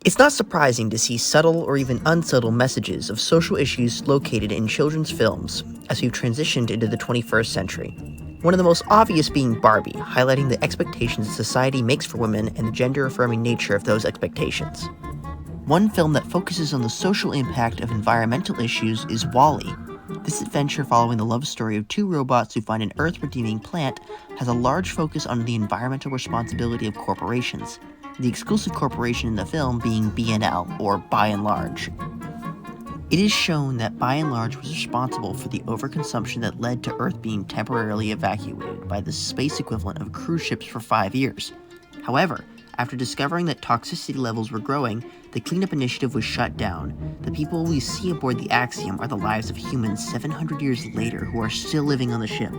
It's not surprising to see subtle or even unsubtle messages of social issues located in children's films as we've transitioned into the 21st century. One of the most obvious being Barbie, highlighting the expectations society makes for women and the gender-affirming nature of those expectations. One film that focuses on the social impact of environmental issues is WALL-E. This adventure, following the love story of two robots who find an Earth-redeeming plant, has a large focus on the environmental responsibility of corporations, the exclusive corporation in the film being B&L, or By and Large. It is shown that By and Large was responsible for the overconsumption that led to Earth being temporarily evacuated by the space equivalent of cruise ships for 5 years. However, after discovering that toxicity levels were growing, the cleanup initiative was shut down. The people we see aboard the Axiom are the lives of humans 700 years later who are still living on the ship.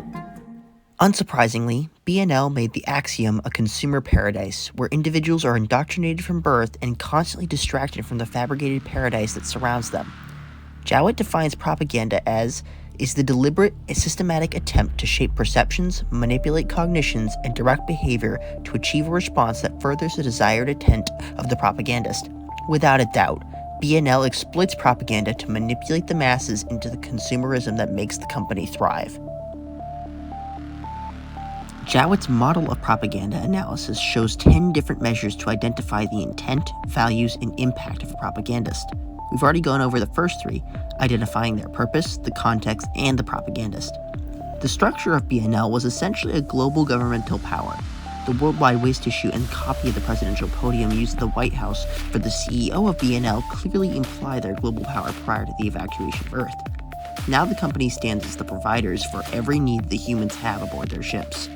Unsurprisingly, B&L made the Axiom a consumer paradise, where individuals are indoctrinated from birth and constantly distracted from the fabricated paradise that surrounds them. Jowett defines propaganda as is the deliberate, systematic attempt to shape perceptions, manipulate cognitions, and direct behavior to achieve a response that furthers the desired intent of the propagandist. Without a doubt, B&L exploits propaganda to manipulate the masses into the consumerism that makes the company thrive. Jowett's model of propaganda analysis shows 10 different measures to identify the intent, values, and impact of a propagandist. We've already gone over the first 3, identifying their purpose, the context, and the propagandist. The structure of B&L was essentially a global governmental power. The worldwide waste issue and copy of the presidential podium used at the White House for the CEO of B&L clearly imply their global power prior to the evacuation of Earth. Now the company stands as the providers for every need the humans have aboard their ships.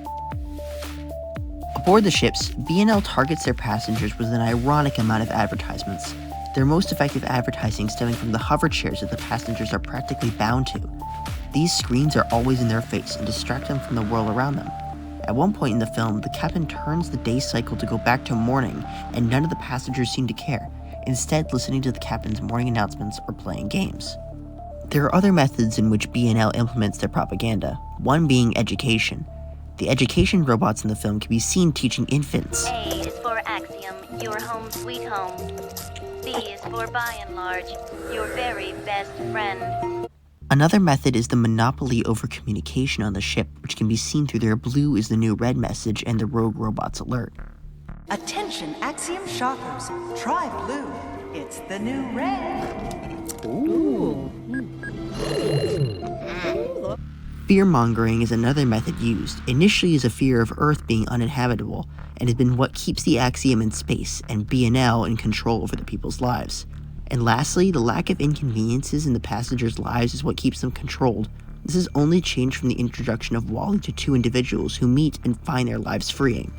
Aboard the ships, B&L targets their passengers with an ironic amount of advertisements. Their most effective advertising stemming from the hover chairs that the passengers are practically bound to. These screens are always in their face and distract them from the world around them. At one point in the film, the captain turns the day cycle to go back to morning, and none of the passengers seem to care, instead listening to the captain's morning announcements or playing games. There are other methods in which B&L implements their propaganda, one being education. The education robots in the film can be seen teaching infants. A is for Axiom, your home sweet home. B is for By and Large, your very best friend. Another method is the monopoly over communication on the ship, which can be seen through their blue is the new red message and the rogue robots alert. Attention Axiom shoppers, try blue. It's the new red. Ooh. Fear-mongering is another method used, initially as a fear of Earth being uninhabitable, and has been what keeps the Axiom in space and B&L in control over the people's lives. And lastly, the lack of inconveniences in the passengers' lives is what keeps them controlled. This has only changed from the introduction of WALL-E to 2 individuals who meet and find their lives freeing.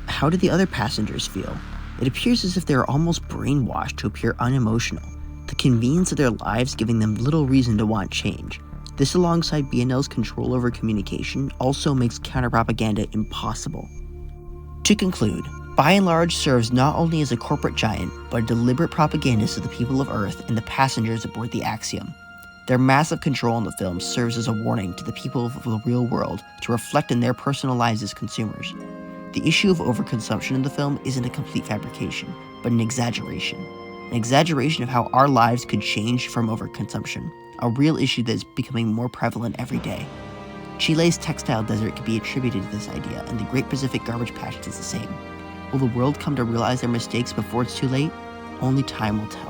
How do the other passengers feel? It appears as if they are almost brainwashed to appear unemotional, the convenience of their lives giving them little reason to want change. This, alongside B&L's control over communication, also makes counter-propaganda impossible. To conclude, By and Large serves not only as a corporate giant, but a deliberate propagandist of the people of Earth and the passengers aboard the Axiom. Their massive control in the film serves as a warning to the people of the real world to reflect on their personal lives as consumers. The issue of overconsumption in the film isn't a complete fabrication, but an exaggeration of how our lives could change from overconsumption, a real issue that is becoming more prevalent every day. Chile's textile desert could be attributed to this idea, and the Great Pacific Garbage Patch does the same. Will the world come to realize their mistakes before it's too late? Only time will tell.